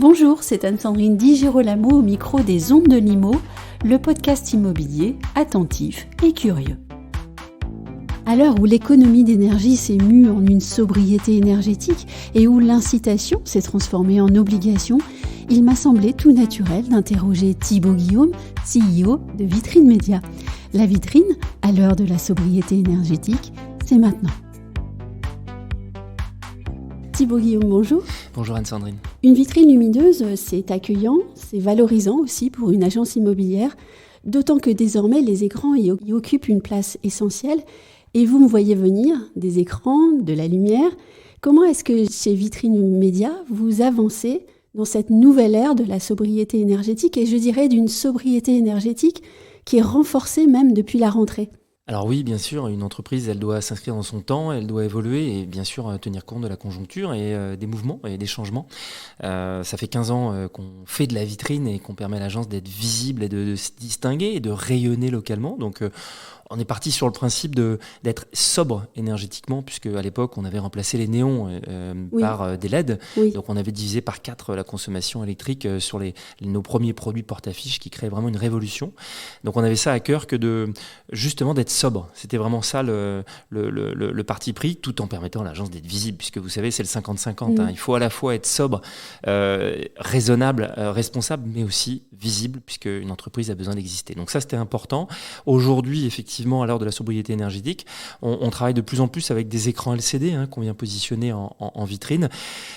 Bonjour, c'est Anne-Sandrine Di Girolamo au micro des Ondes de Limo, le podcast immobilier attentif et curieux. À l'heure où l'économie d'énergie s'est mue en une sobriété énergétique et où l'incitation s'est transformée en obligation, il m'a semblé tout naturel d'interroger Thibaut Guillaume, CEO de Vitrine Média. La vitrine, à l'heure de la sobriété énergétique, c'est maintenant. Thibaut Guillaume, bonjour. Bonjour Anne-Sandrine. Une vitrine lumineuse, c'est accueillant, c'est valorisant aussi pour une agence immobilière, d'autant que désormais les écrans y occupent une place essentielle. Et vous me voyez venir, des écrans, de la lumière. Comment est-ce que chez Vitrine Média, vous avancez dans cette nouvelle ère de la sobriété énergétique, et je dirais d'une sobriété énergétique qui est renforcée même depuis la rentrée ? Alors oui, bien sûr, une entreprise, elle doit s'inscrire dans son temps, elle doit évoluer et bien sûr tenir compte de la conjoncture et des mouvements et des changements. Ça fait 15 ans qu'on fait de la vitrine et qu'on permet à l'agence d'être visible et de se distinguer et de rayonner localement. Donc on est parti sur le principe d'être sobre énergétiquement, puisque à l'époque, on avait remplacé les néons par des LED. Oui. Donc, on avait divisé par 4 la consommation électrique sur nos premiers produits porte-affiches qui créaient vraiment une révolution. Donc, on avait ça à cœur que justement d'être sobre. C'était vraiment ça le parti pris, tout en permettant à l'agence d'être visible, puisque vous savez, c'est le 50-50. Hein. Il faut à la fois être sobre, raisonnable, responsable, mais aussi visible, puisque une entreprise a besoin d'exister. Donc, ça, c'était important. Aujourd'hui, effectivement, à l'heure de la sobriété énergétique, on travaille de plus en plus avec des écrans LCD qu'on vient positionner en vitrine.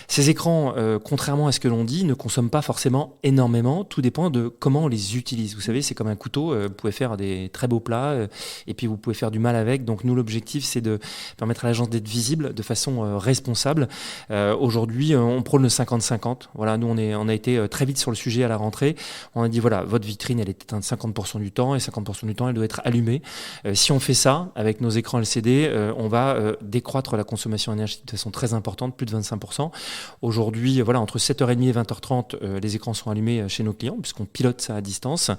Ces écrans, contrairement à ce que l'on dit, ne consomment pas forcément énormément. Tout dépend de comment on les utilise. Vous savez, c'est comme un couteau. Vous pouvez faire des très beaux plats et puis vous pouvez faire du mal avec. Donc nous, l'objectif, c'est de permettre à l'agence d'être visible de façon responsable. Aujourd'hui, on prône le 50-50. Voilà, nous, on a été très vite sur le sujet à la rentrée. On a dit, voilà, votre vitrine, elle est éteinte 50% du temps et 50% du temps, elle doit être allumée. Si on fait ça avec nos écrans LCD, on va décroître la consommation énergétique de façon très importante, plus de 25%. Aujourd'hui, voilà, entre 7h30 et 20h30, les écrans sont allumés chez nos clients puisqu'on pilote ça à distance.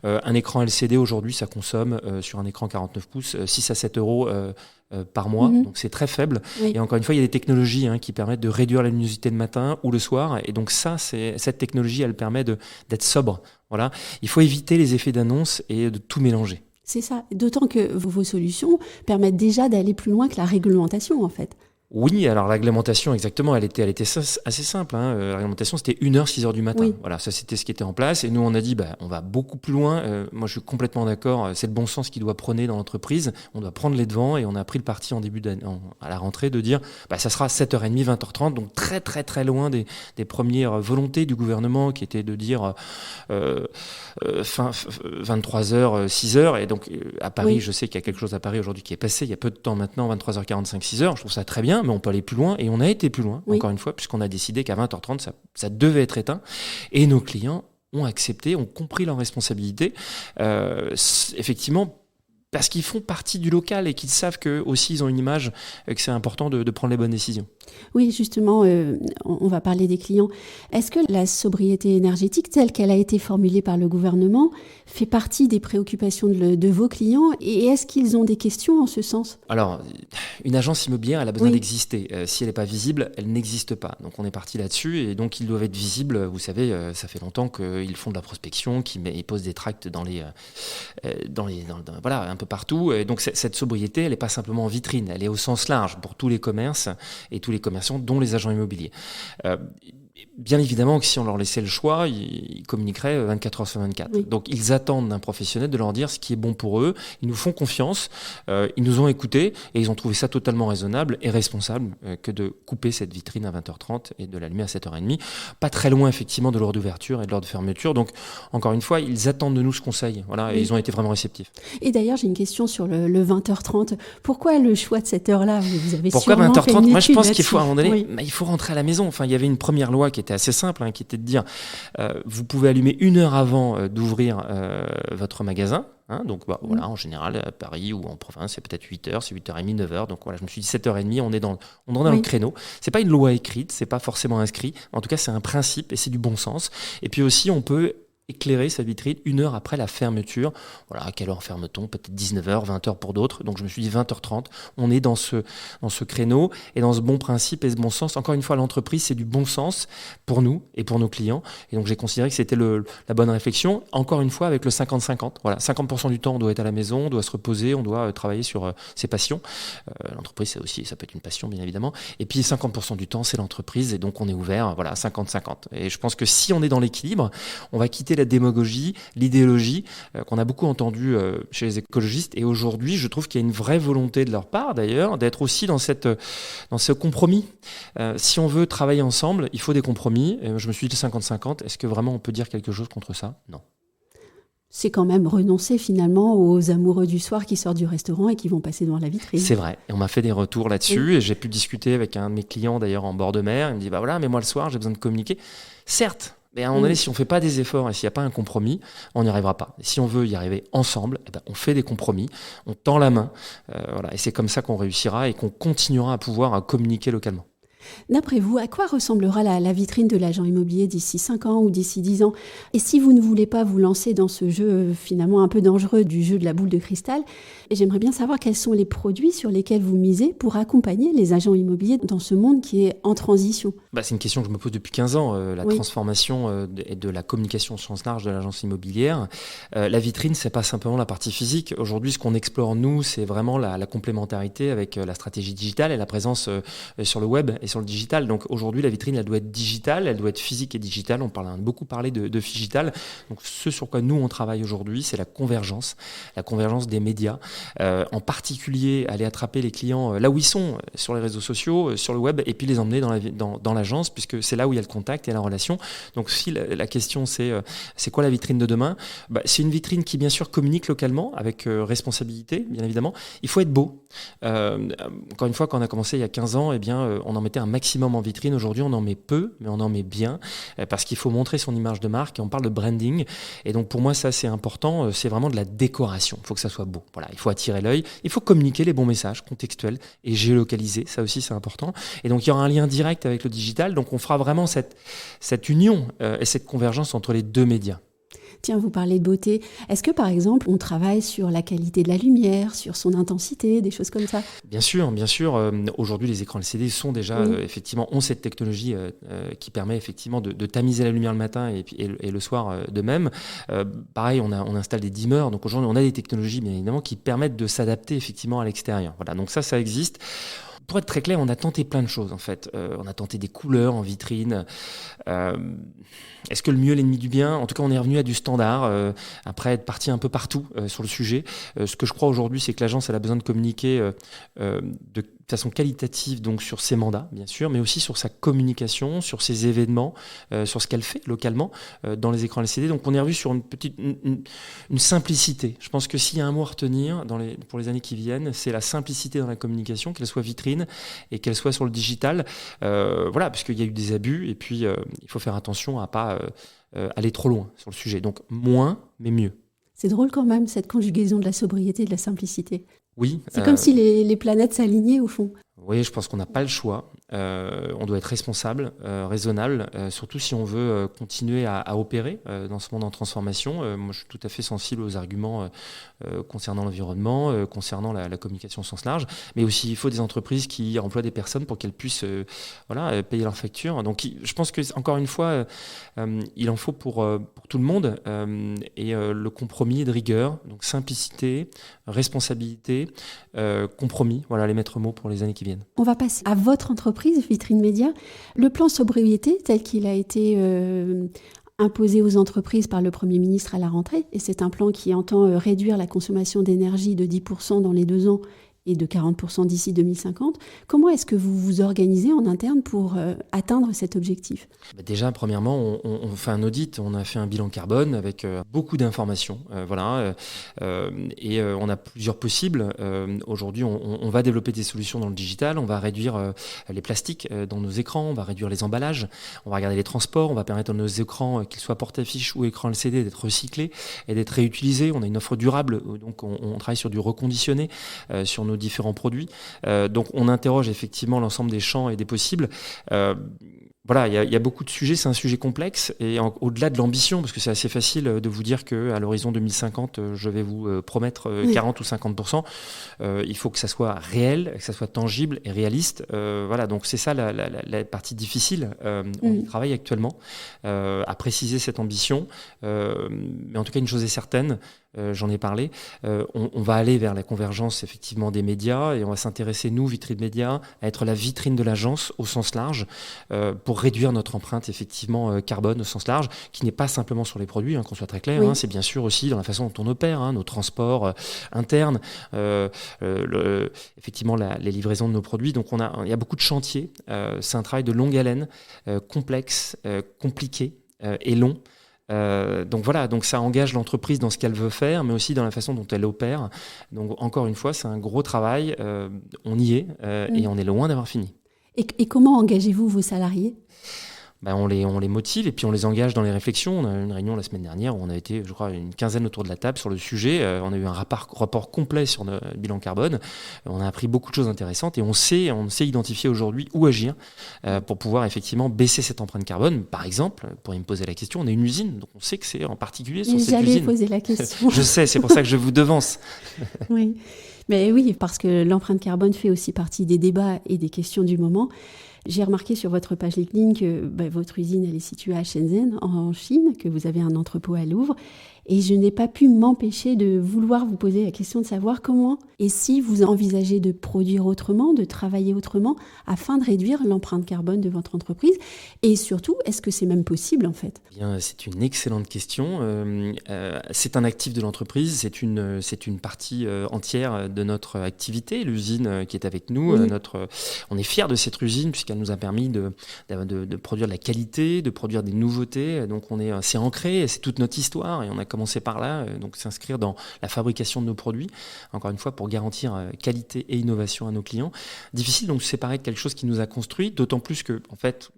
Un écran LCD aujourd'hui, ça consomme sur un écran 49 pouces 6 à 7 euros par mois, donc c'est très faible. Oui. Et encore une fois, il y a des technologies qui permettent de réduire la luminosité le matin ou le soir. Et donc cette technologie, elle permet d'être sobre. Voilà. Il faut éviter les effets d'annonce et de tout mélanger. C'est ça, d'autant que vos solutions permettent déjà d'aller plus loin que la réglementation en fait. Oui, alors la réglementation, exactement, elle était assez simple. La réglementation, c'était 1h, 6h du matin. Oui. Voilà, ça c'était ce qui était en place. Et nous, on a dit, on va beaucoup plus loin. Moi, je suis complètement d'accord. C'est le bon sens qui doit prôner dans l'entreprise. On doit prendre les devants et on a pris le parti à la rentrée de dire, ça sera 7h30, 20h30. Donc très, très, très loin des premières volontés du gouvernement qui étaient de dire 23h, 6h. Et donc, à Paris, je sais qu'il y a quelque chose à Paris aujourd'hui qui est passé il y a peu de temps maintenant, 23h45, 6h. Je trouve ça très bien. Mais on peut aller plus loin et on a été plus loin, encore une fois, puisqu'on a décidé qu'à 20h30, ça devait être éteint. Et nos clients ont accepté, ont compris leurs responsabilités. Effectivement, parce qu'ils font partie du local et qu'ils savent qu'eux aussi, ils ont une image, que c'est important de prendre les bonnes décisions. Oui, justement, on va parler des clients. Est-ce que la sobriété énergétique, telle qu'elle a été formulée par le gouvernement, fait partie des préoccupations de vos clients et est-ce qu'ils ont des questions en ce sens ? Alors, une agence immobilière, elle a besoin d'exister. Si elle n'est pas visible, elle n'existe pas. Donc, on est parti là-dessus et donc, ils doivent être visibles. Vous savez, ça fait longtemps qu'ils font de la prospection, qu'ils posent des tracts voilà, un peu partout. Et donc, cette sobriété, elle n'est pas simplement en vitrine. Elle est au sens large pour tous les commerces et tous les commerçants, dont les agents immobiliers. Bien évidemment que si on leur laissait le choix, ils communiqueraient 24 heures sur 24. Oui. Donc, ils attendent d'un professionnel de leur dire ce qui est bon pour eux. Ils nous font confiance, ils nous ont écoutés et ils ont trouvé ça totalement raisonnable et responsable que de couper cette vitrine à 20h30 et de l'allumer à 7h30. Pas très loin, effectivement, de l'heure d'ouverture et de l'heure de fermeture. Donc, encore une fois, ils attendent de nous ce conseil. Voilà, et ils ont été vraiment réceptifs. Et d'ailleurs, j'ai une question sur le 20h30. Pourquoi le choix de cette heure-là ? Vous avez Pourquoi sûrement 20h30 fait une Moi, je pense étude qu'il faut, à un moment donné, oui. Il faut rentrer à la maison. Enfin, il y avait une première loi qui était assez simple, qui était de dire vous pouvez allumer 1 heure avant d'ouvrir votre magasin. Donc voilà, en général à Paris ou en province c'est peut-être 8h, c'est 8h30, 9h. Donc voilà, je me suis dit 7h30, on est dans le créneau. C'est pas une loi écrite, c'est pas forcément inscrit. En tout cas, c'est un principe et c'est du bon sens. Et puis aussi, on peut éclairer sa vitrine 1 heure après la fermeture. Voilà, à quelle heure ferme-t-on ? Peut-être 19h, 20h pour d'autres. Donc je me suis dit 20h30, on est dans ce créneau et dans ce bon principe et ce bon sens. Encore une fois, l'entreprise, c'est du bon sens pour nous et pour nos clients. Et donc j'ai considéré que c'était la bonne réflexion. Encore une fois, avec le 50-50. Voilà, 50% du temps, on doit être à la maison, on doit se reposer, on doit travailler sur ses passions. L'entreprise, ça peut être une passion, bien évidemment. Et puis 50% du temps, c'est l'entreprise. Et donc on est ouvert, voilà, 50-50. Et je pense que si on est dans l'équilibre, on va quitter la démagogie, l'idéologie qu'on a beaucoup entendu chez les écologistes. Et aujourd'hui, je trouve qu'il y a une vraie volonté de leur part, d'ailleurs, d'être aussi dans ce compromis. Si on veut travailler ensemble, il faut des compromis. Et je me suis dit 50-50. Est-ce que vraiment on peut dire quelque chose contre ça ? Non. C'est quand même renoncer finalement aux amoureux du soir qui sortent du restaurant et qui vont passer devant la vitrine. C'est vrai. Et on m'a fait des retours là-dessus. Et j'ai pu discuter avec un de mes clients, d'ailleurs, en bord de mer. Il me dit, voilà, mais moi, le soir, j'ai besoin de communiquer. Certes. Mais à un moment donné, si on ne fait pas des efforts et s'il n'y a pas un compromis, on n'y arrivera pas. Et si on veut y arriver ensemble, on fait des compromis, on tend la main. Voilà, et c'est comme ça qu'on réussira et qu'on continuera à pouvoir communiquer localement. D'après vous, à quoi ressemblera la vitrine de l'agent immobilier d'ici 5 ans ou d'ici 10 ans ? Et si vous ne voulez pas vous lancer dans ce jeu finalement un peu dangereux du jeu de la boule de cristal, j'aimerais bien savoir quels sont les produits sur lesquels vous misez pour accompagner les agents immobiliers dans ce monde qui est en transition. C'est une question que je me pose depuis 15 ans, la transformation de la communication au sens large de l'agence immobilière. La vitrine, c'est pas simplement la partie physique. Aujourd'hui, ce qu'on explore, nous, c'est vraiment la complémentarité avec la stratégie digitale et la présence sur le web et sur le digital. Donc aujourd'hui, la vitrine, elle doit être digitale, elle doit être physique et digitale. On a beaucoup parlé de digital. Donc ce sur quoi nous, on travaille aujourd'hui, c'est la convergence des médias. En particulier, aller attraper les clients là où ils sont, sur les réseaux sociaux, sur le web, et puis les emmener dans l'agence, puisque c'est là où il y a le contact et la relation. Donc si la question, c'est quoi la vitrine de demain ? C'est une vitrine qui, bien sûr, communique localement, avec responsabilité, bien évidemment. Il faut être beau. Encore une fois, quand on a commencé il y a 15 ans, on en mettait un maximum en vitrine. Aujourd'hui, on en met peu, mais on en met bien, parce qu'il faut montrer son image de marque, et on parle de branding. Et donc, pour moi, ça, c'est important. C'est vraiment de la décoration. Il faut que ça soit beau. Voilà, il faut attirer l'œil. Il faut communiquer les bons messages contextuels et géolocalisés. Ça aussi, c'est important. Et donc, il y aura un lien direct avec le digital. Donc, on fera vraiment cette union et cette convergence entre les deux médias. Tiens, vous parlez de beauté. Est-ce que, par exemple, on travaille sur la qualité de la lumière, sur son intensité, des choses comme ça ? Bien sûr. Aujourd'hui, les écrans LCD sont déjà, ont cette technologie qui permet effectivement de tamiser la lumière le matin et le soir de même. Pareil, on installe des dimmers. Donc aujourd'hui, on a des technologies, bien évidemment, qui permettent de s'adapter effectivement à l'extérieur. Voilà, donc ça existe. Pour être très clair, on a tenté plein de choses en fait. On a tenté des couleurs en vitrine. Est-ce que le mieux est l'ennemi du bien ? En tout cas, on est revenu à du standard, après être parti un peu partout sur le sujet. Ce que je crois aujourd'hui, c'est que l'agence elle a besoin de communiquer de façon qualitative donc sur ses mandats, bien sûr, mais aussi sur sa communication, sur ses événements, sur ce qu'elle fait localement dans les écrans LCD. Donc on est revenu sur une simplicité. Je pense que s'il y a un mot à retenir pour les années qui viennent, c'est la simplicité dans la communication, qu'elle soit vitrine et qu'elle soit sur le digital. Parce qu'il y a eu des abus et puis il faut faire attention à pas aller trop loin sur le sujet. Donc moins, mais mieux. C'est drôle quand même, cette conjugaison de la sobriété et de la simplicité. Oui. C'est comme si les planètes s'alignaient au fond. Oui, je pense qu'on n'a pas le choix. On doit être responsable, raisonnable, surtout si on veut continuer à opérer dans ce monde en transformation. Moi, je suis tout à fait sensible aux arguments concernant l'environnement, concernant la communication au sens large, mais aussi il faut des entreprises qui emploient des personnes pour qu'elles puissent payer leurs factures. Donc, je pense que encore une fois, il en faut pour tout le monde et le compromis est de rigueur, donc simplicité, responsabilité, compromis. Voilà les maîtres mots pour les années qui viennent. On va passer à votre entreprise, Vitrine Média. Le plan sobriété, tel qu'il a été imposé aux entreprises par le Premier ministre à la rentrée, et c'est un plan qui entend réduire la consommation d'énergie de 10% dans les 2 ans et de 40% d'ici 2050. Comment est-ce que vous vous organisez en interne pour atteindre cet objectif ? Déjà, premièrement, on fait un audit, on a fait un bilan carbone avec beaucoup d'informations. Et on a plusieurs possibles. Aujourd'hui, on va développer des solutions dans le digital, on va réduire les plastiques dans nos écrans, on va réduire les emballages, on va regarder les transports, on va permettre à nos écrans, qu'ils soient porte-affiches ou écran LCD, d'être recyclés et d'être réutilisés. On a une offre durable, donc on travaille sur du reconditionné, sur nos différents produits. Donc on interroge effectivement l'ensemble des champs et des possibles. Voilà, il y a beaucoup de sujets, c'est un sujet complexe et au-delà de l'ambition, parce que c'est assez facile de vous dire qu'à l'horizon 2050, je vais vous promettre 40 ou 50%, il faut que ça soit réel, que ça soit tangible et réaliste. Voilà, donc c'est ça la partie difficile. On y travaille actuellement à préciser cette ambition, mais en tout cas, une chose est certaine, j'en ai parlé, on va aller vers la convergence effectivement des médias et on va s'intéresser, nous, Vitrine Média, à être la vitrine de l'agence au sens large pour réduire notre empreinte effectivement carbone au sens large, qui n'est pas simplement sur les produits, qu'on soit très clair, c'est bien sûr aussi dans la façon dont on opère, nos transports internes, effectivement les livraisons de nos produits. Donc il y a beaucoup de chantiers, c'est un travail de longue haleine, complexe, compliqué et long. Donc voilà, donc ça engage l'entreprise dans ce qu'elle veut faire, mais aussi dans la façon dont elle opère. Donc encore une fois, c'est un gros travail, on y est et on est loin d'avoir fini. Et comment engagez-vous vos salariés ? On les motive et puis on les engage dans les réflexions. On a eu une réunion la semaine dernière où on a été, je crois, une quinzaine autour de la table sur le sujet. On a eu un rapport complet sur le bilan carbone. On a appris beaucoup de choses intéressantes et on sait identifier aujourd'hui où agir pour pouvoir effectivement baisser cette empreinte carbone. Par exemple, pour me poser la question, on est une usine, donc on sait que c'est en particulier sur cette usine. J'allais poser la question. Je sais, c'est pour ça que je vous devance. Oui, mais oui, parce que l'empreinte carbone fait aussi partie des débats et des questions du moment. J'ai remarqué sur votre page LinkedIn que votre usine elle est située à Shenzhen, en Chine, que vous avez un entrepôt à Louvre. Et je n'ai pas pu m'empêcher de vouloir vous poser la question de savoir comment et si vous envisagez de produire autrement, de travailler autrement, afin de réduire l'empreinte carbone de votre entreprise. Et surtout, est-ce que c'est même possible en fait ? Bien, c'est une excellente question. C'est un actif de l'entreprise, c'est une partie entière de notre activité, l'usine qui est avec nous. Oui. On est fiers de cette usine puisqu'elle nous a permis de produire de la qualité, de produire des nouveautés. Donc c'est ancré, c'est toute notre histoire et on a commencé par là, donc s'inscrire dans la fabrication de nos produits, encore une fois pour garantir qualité et innovation à nos clients. Difficile donc de se séparer de quelque chose qui nous a construit, d'autant plus que en fait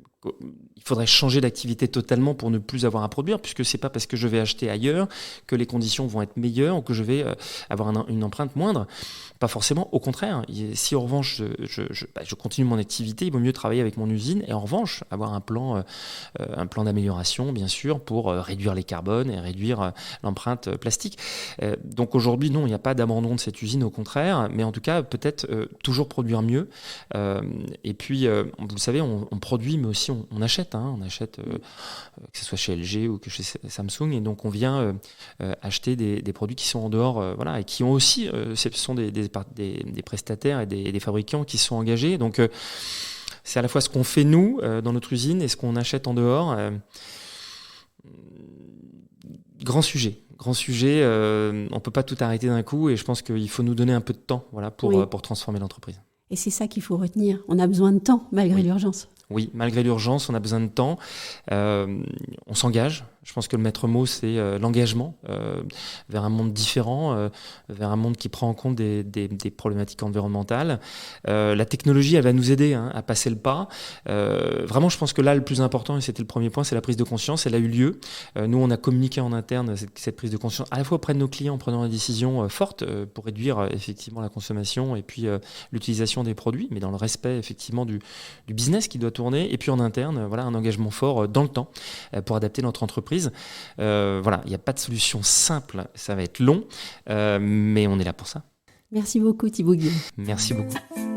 il faudrait changer d'activité totalement pour ne plus avoir à produire, puisque c'est pas parce que je vais acheter ailleurs que les conditions vont être meilleures ou que je vais avoir une empreinte moindre. Pas forcément, au contraire. Si en revanche je continue mon activité, il vaut mieux travailler avec mon usine et en revanche avoir un plan d'amélioration, bien sûr, pour réduire les carbones et réduire l'empreinte plastique. Donc aujourd'hui, non, il n'y a pas d'abandon de cette usine, au contraire, mais en tout cas, peut-être toujours produire mieux. Et puis, vous le savez, on produit, mais aussi on achète. On achète, que ce soit chez LG ou que chez Samsung, et donc on vient acheter des produits qui sont en dehors, et qui ont aussi, ce sont des prestataires et des fabricants qui sont engagés. Donc c'est à la fois ce qu'on fait nous dans notre usine et ce qu'on achète en dehors. Grand sujet. On ne peut pas tout arrêter d'un coup et je pense qu'il faut nous donner un peu de temps pour transformer l'entreprise. Et c'est ça qu'il faut retenir. On a besoin de temps malgré l'urgence. Oui, malgré l'urgence, on a besoin de temps. On s'engage. Je pense que le maître mot, c'est l'engagement vers un monde différent, vers un monde qui prend en compte des problématiques environnementales. La technologie, elle va nous aider à passer le pas. Vraiment, je pense que là, le plus important, et c'était le premier point, c'est la prise de conscience. Elle a eu lieu. Nous, on a communiqué en interne cette prise de conscience, à la fois auprès de nos clients en prenant des décisions fortes pour réduire effectivement la consommation et puis l'utilisation des produits, mais dans le respect effectivement du business qui doit tourner. Et puis en interne, un engagement fort dans le temps pour adapter notre entreprise. Il n'y a pas de solution simple, ça va être long, mais on est là pour ça. Merci beaucoup Thibaut Guillaume. Merci beaucoup.